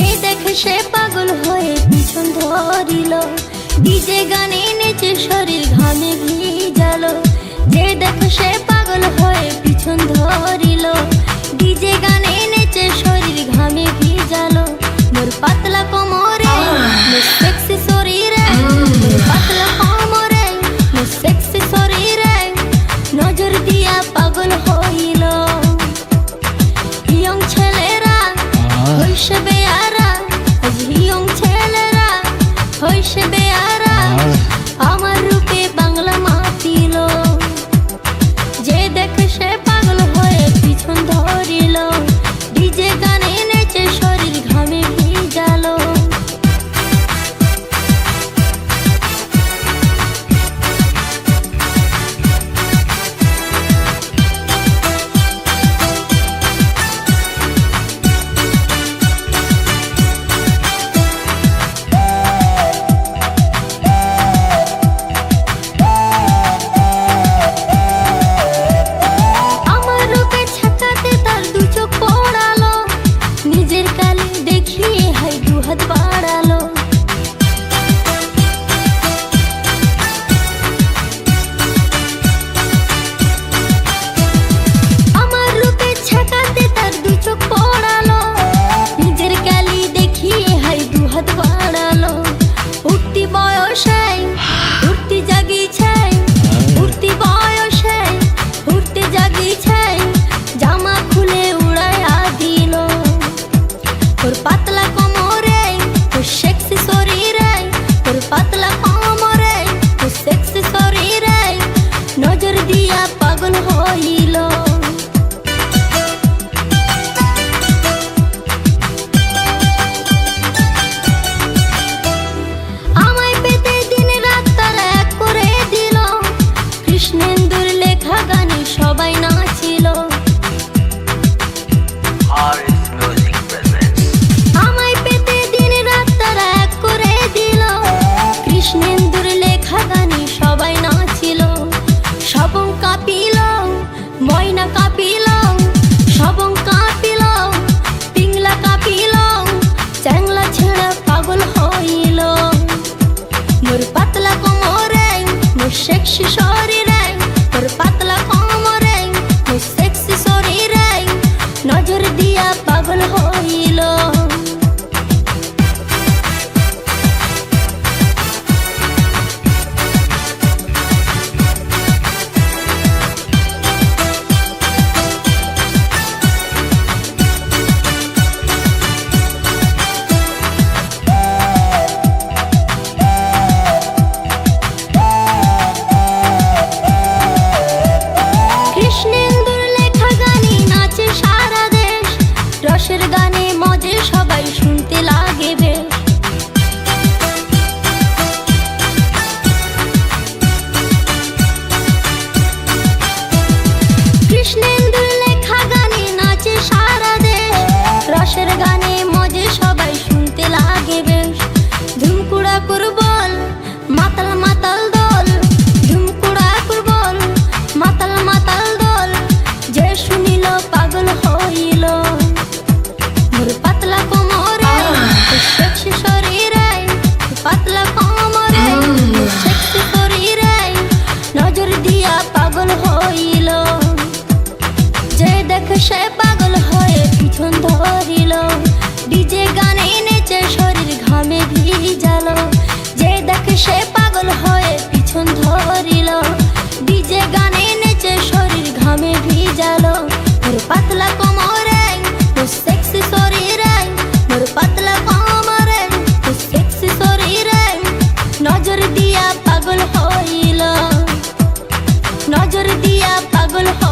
এ দেখে সে পাগল হয়ে পিছন ধরিল, ডিজে গানে নেচে শরীর ঘামে ভিজালো। যে দেখে সে পাগল হয়ে পিছন ধরিল, ডিজে গানে নেচে শরীর ঘামে ভিজালো। মোর পাতলা কোমরে মোর সেক্সি শরীরে, মোর পাতলা কোমরে মোর সেক্সি শরীরে নজর দিয়া পাগল হইল। ইয়ং ছেলেরা হইছে বেয়ারা, ইয়ং ছেলেরা হইছে বেয়ারা, আমার রূপে বাংলা মাতিল। যে দেখে সে পাগল হয়ে পিছন ধরিল, ডিজে গানে নেচে শরীর ঘামে ভিজালো। নজর দিয়া পাগল হইল। আমায় পেতে দিন রাত তারা এক করে দিল, কৃষ্ণেন্দুর লেখা গানে সবাই নাচিল। আমায় পেতে দিন রাত তারা এক করে দিল, কৃষ্ণেন্দুর লেখা গানে সবাই নাচিল। সবং কাঁপিল ময়না কাঁপিল, সবং কাঁপিল পিংলা কাঁপিল, চ্যাংলা ছেড়া পাগল হইল। মোর পাতলা কোমরে মোর সেক্সি শরীরে, মোর পাতলা কোমরে মোর সেক্সি শরীরে নজর দিয়া পাগল হইল। রসের গানে মজে সবাই শুনতে লাগে বেশ। কৃষ্ণেন্দুর লেখা গানে নাচে সারা দেশ, রসের গানে মজে সবাই শুনতে লাগে বেশ। ধুমকুড়া কুরবল মাতাল মাতাল দল, ধুমকুড়া কুরবল মাতাল মাতাল দল, যে শুনিল পাগল হইল। মোর পাতলা কোমরে সেক্সি শরীরে, পাতলা কোমরে সেক্সি শরীরে নজর দিয়া পাগল হইল। যে দেখে সে পাগল হয়ে পিছন ধরিল, ডিজে গানে নেচে শরীর ঘামে ভিজালো। যে দেখে সে পাগল হয়ে পিছন ধরিল, ডিজে গানে নেচে শরীর ঘামে ভিজালো। মোর পাতলা কোমরে মোর সেক্সি শরীরে, মোর পাতলা কোমরে মোর সেক্সি শরীরে নজর দিয়া পাগল হইল, নজর দিয়া পাগল হইল।